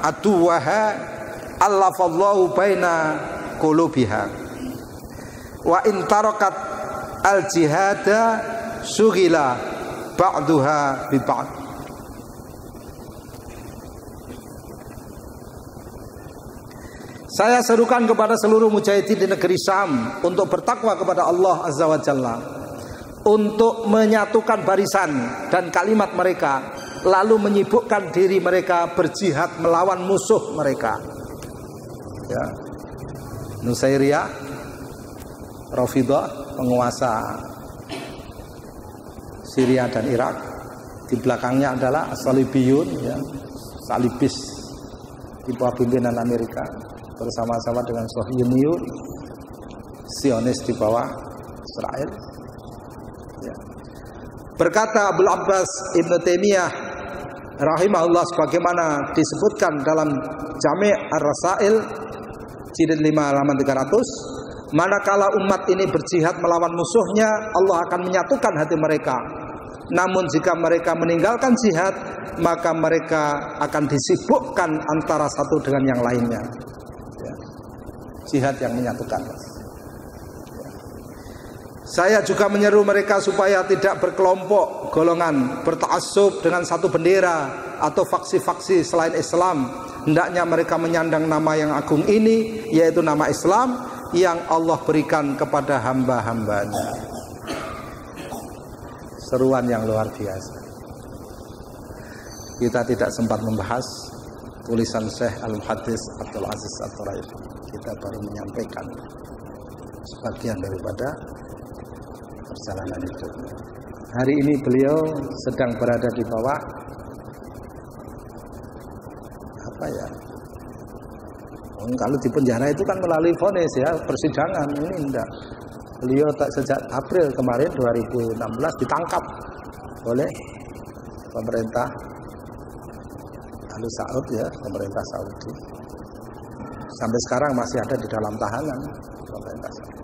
aduwaha allafallahu baina qulubiha wa in tarakat al jihada sughila ba'duha bi ba'd. Saya serukan kepada seluruh mujahidin di negeri Syam untuk bertakwa kepada Allah Azza wa Jalla, untuk menyatukan barisan dan kalimat mereka, lalu menyibukkan diri mereka berjihad melawan musuh mereka. Ya. Nusairiyah, Rafidah, penguasa Syria dan Irak. Di belakangnya adalah Salibiyun, ya, Salibis di bawah pimpinan Amerika, bersama-sama dengan Sohyuniun, Zionis di bawah Israel. Ya. Berkata Abul Abbas Ibn Taimiyah rahimahullah, sebagaimana disebutkan dalam Jami' Ar-Rasail jilid 5 halaman 300, manakala umat ini berjihad melawan musuhnya, Allah akan menyatukan hati mereka. Namun jika mereka meninggalkan jihad, maka mereka akan disibukkan antara satu dengan yang lainnya. Ya. Jihad yang menyatukan. Ya. Saya juga menyeru mereka supaya tidak berkelompok golongan, berta'assub dengan satu bendera atau faksi-faksi selain Islam. Hendaknya mereka menyandang nama yang agung ini, yaitu nama Islam yang Allah berikan kepada hamba-hambanya. Seruan yang luar biasa. Kita tidak sempat membahas tulisan Syekh Al-Muhaddits Abdul Aziz At-Turaib. Kita baru menyampaikan sebagian daripada perjalanan hidupnya. Hari ini beliau sedang berada di bawah apa ya? Kalau di penjara itu kan melalui vonis ya, persidangan. Ini enggak. Beliau sejak April kemarin 2016 ditangkap oleh pemerintah Al Saud, ya, pemerintah Saudi. Sampai sekarang masih ada di dalam tahanan pemerintah Saudi.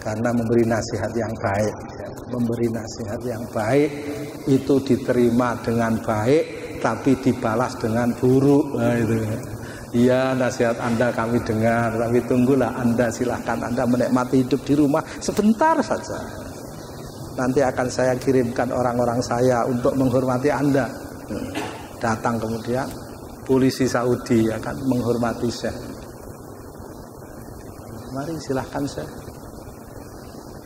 Karena memberi nasihat yang baik, ya. Memberi nasihat yang baik itu diterima dengan baik, tapi dibalas dengan buruk. Nah, itu. Ya, nasihat Anda kami dengar, tapi tunggulah Anda, silahkan Anda menikmati hidup di rumah sebentar saja. Nanti akan saya kirimkan orang-orang saya untuk menghormati Anda. Datang kemudian polisi Saudi akan menghormati Syekh. Mari silahkan Syekh.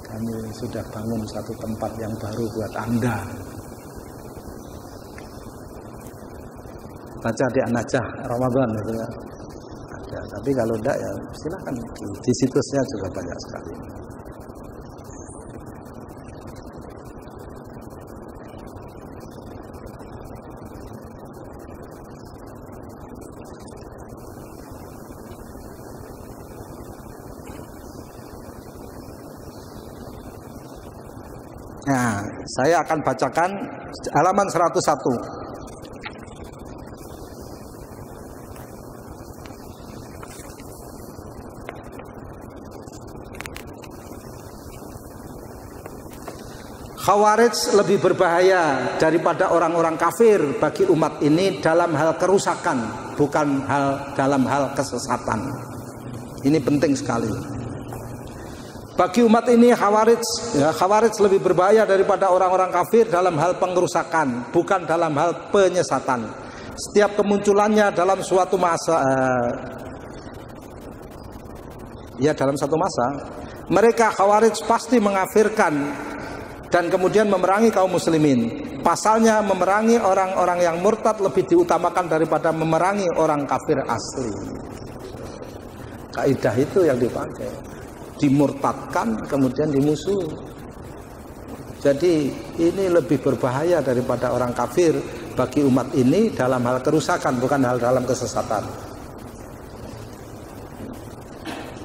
Kami sudah bangun satu tempat yang baru buat Anda. Baca di An-Najah Ramadan itu ya. Ada, tapi kalau enggak ya silakan di situsnya juga banyak sekali. Nah, saya akan bacakan halaman 101. Khawarij lebih berbahaya daripada orang-orang kafir bagi umat ini dalam hal kerusakan, bukan dalam hal kesesatan. Ini penting sekali. Bagi umat ini Khawarij lebih berbahaya daripada orang-orang kafir dalam hal pengerusakan, bukan dalam hal penyesatan. Setiap kemunculannya dalam suatu masa, dalam satu masa, mereka Khawarij pasti mengafirkan dan kemudian memerangi kaum muslimin. Pasalnya memerangi orang-orang yang murtad lebih diutamakan daripada memerangi orang kafir asli. Kaidah itu yang dipakai. Dimurtadkan kemudian dimusuhi. Jadi ini lebih berbahaya daripada orang kafir bagi umat ini dalam hal kerusakan, bukan hal dalam kesesatan.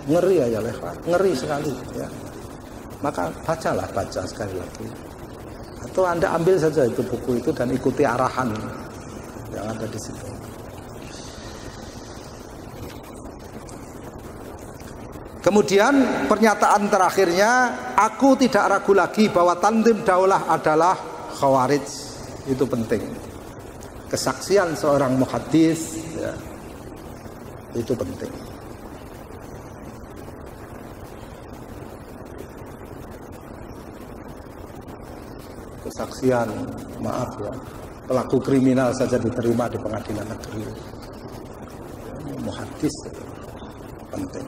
Ngeri aja lewat, ngeri sekali ya. Maka baca sekali lagi. Atau Anda ambil saja itu buku itu dan ikuti arahan yang ada di situ. Kemudian pernyataan terakhirnya, aku tidak ragu lagi bahwa tanzim daulah adalah Khawarij. Itu penting. kesaksian seorang muhaddis ya, itu penting. Kesaksian, maaf ya, pelaku kriminal saja diterima di pengadilan negeri. Muhaddis penting.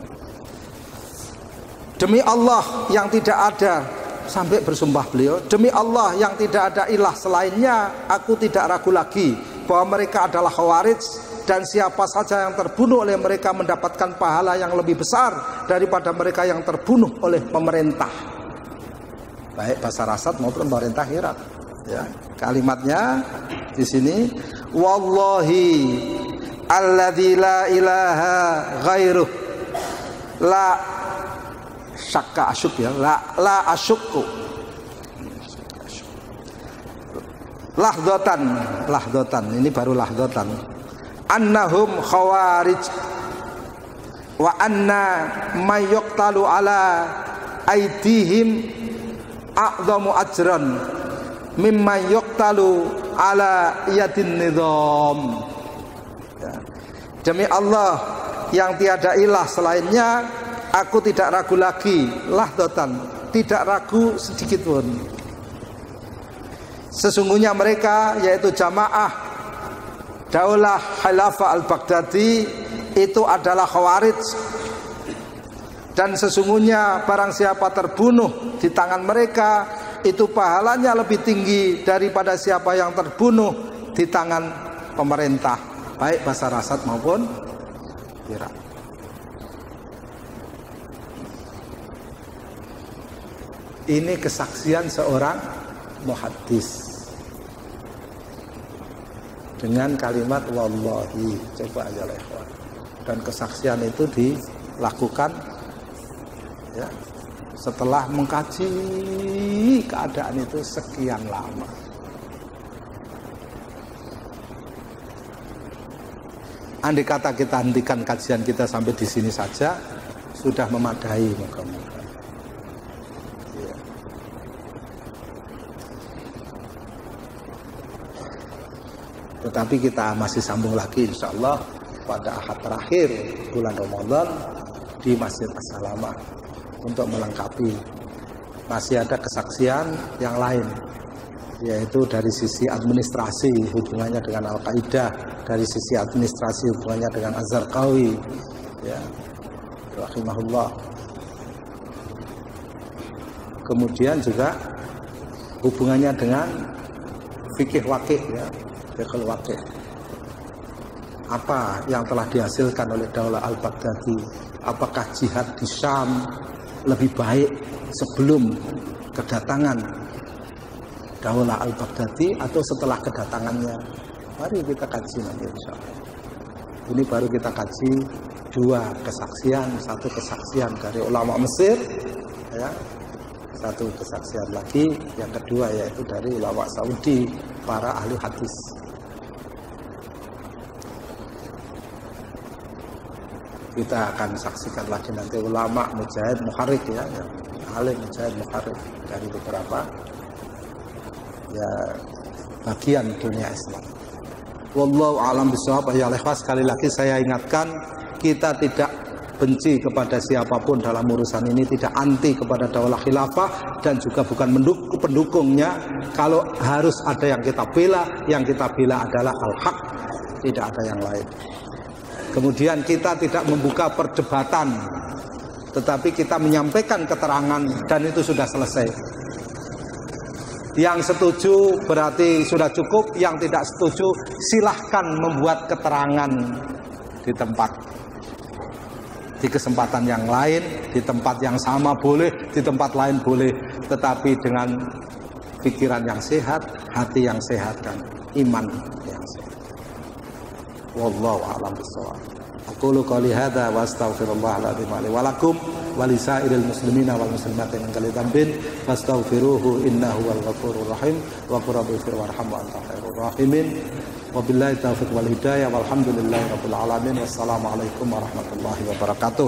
Demi Allah yang tidak ada, sampai bersumpah beliau, demi Allah yang tidak ada ilah selainnya, aku tidak ragu lagi bahwa mereka adalah Khawarij, dan siapa saja yang terbunuh oleh mereka mendapatkan pahala yang lebih besar daripada mereka yang terbunuh oleh pemerintah, baik Bashar Assad maupun pemerintah Irak. Ya, kalimatnya di sini, wallahi alladzi la ilaha ghairuh la syakka asyuk ya, la asyukku lahdotan, ini baru lahdotan, annahum khawarij wa anna may yuqtalu ala aidihim a'zamu ajran mimma yuqtalu ala yadin nizam. Ya. Demi Allah yang tiada ilah selainnya, aku tidak ragu lagi, lahdotan, tidak ragu sedikit pun. Sesungguhnya mereka, yaitu jamaah Daulah Khilafah Al-Baghdadi, itu adalah Khawarij. Dan sesungguhnya barang siapa terbunuh di tangan mereka, itu pahalanya lebih tinggi daripada siapa yang terbunuh di tangan pemerintah, baik Bashar Assad maupun Irak. Ini kesaksian seorang muhaddis dengan kalimat wallahi. Coba aja lewat. Dan kesaksian itu dilakukan ya, setelah mengkaji keadaan itu sekian lama. Andai kata kita hentikan kajian kita sampai di sini saja, sudah memadai moga-moga. Ya. Tetapi kita masih sambung lagi insya Allah pada ahad terakhir bulan Ramadan di Masjid As-Salamah untuk melengkapi. Masih ada kesaksian yang lain, yaitu dari sisi administrasi hubungannya dengan Al-Qaeda, dari sisi administrasi hubungannya dengan Az-Zarqawi ya, rahimahullah. Kemudian juga hubungannya dengan fikih waqi' ya, fikih waqi'. Apa yang telah dihasilkan oleh Daulah Al-Baghdadi? Apakah jihad di Syam lebih baik sebelum kedatangan Daulah Al-Baghdadi atau setelah kedatangannya? Mari kita kaji nanti insya Allah. Ini baru kita kaji dua kesaksian, satu kesaksian dari ulama Mesir, ya, satu kesaksian lagi yang kedua yaitu dari ulama Saudi, para ahli hadis. Kita akan saksikan lagi nanti ulama mujahid muharrik ya, alim mujahid muharrik dari beberapa ya bagian dunia Islam. Wallahu a'lam bishawab. Ya ikhwas, sekali lagi saya ingatkan, kita tidak benci kepada siapapun dalam urusan ini, tidak anti kepada Daulah Khilafah dan juga bukan pendukungnya. Kalau harus ada yang kita bela adalah al-haq, tidak ada yang lain. Kemudian kita tidak membuka perdebatan, tetapi kita menyampaikan keterangan dan itu sudah selesai. Yang setuju berarti sudah cukup, yang tidak setuju silahkan membuat keterangan di tempat, di kesempatan yang lain, di tempat yang sama boleh, di tempat lain boleh, tetapi dengan pikiran yang sehat, hati yang sehat dan iman yang sehat. Wallahu a'lam bishawab. Aqulu qouli hadza wa astaghfirullahal azim li wa lakum wa li sa'iril muslimina wal muslimati min kulli dhanbin fastaghfiruhu innahu wal ghafurur rahim wa qul rabbighfir warham wa anta khairur rahimin. Wabillahi taufiq wal hidayah walhamdulillahi rabbil alamin. Wassalamu alaikum warahmatullahi wabarakatuh.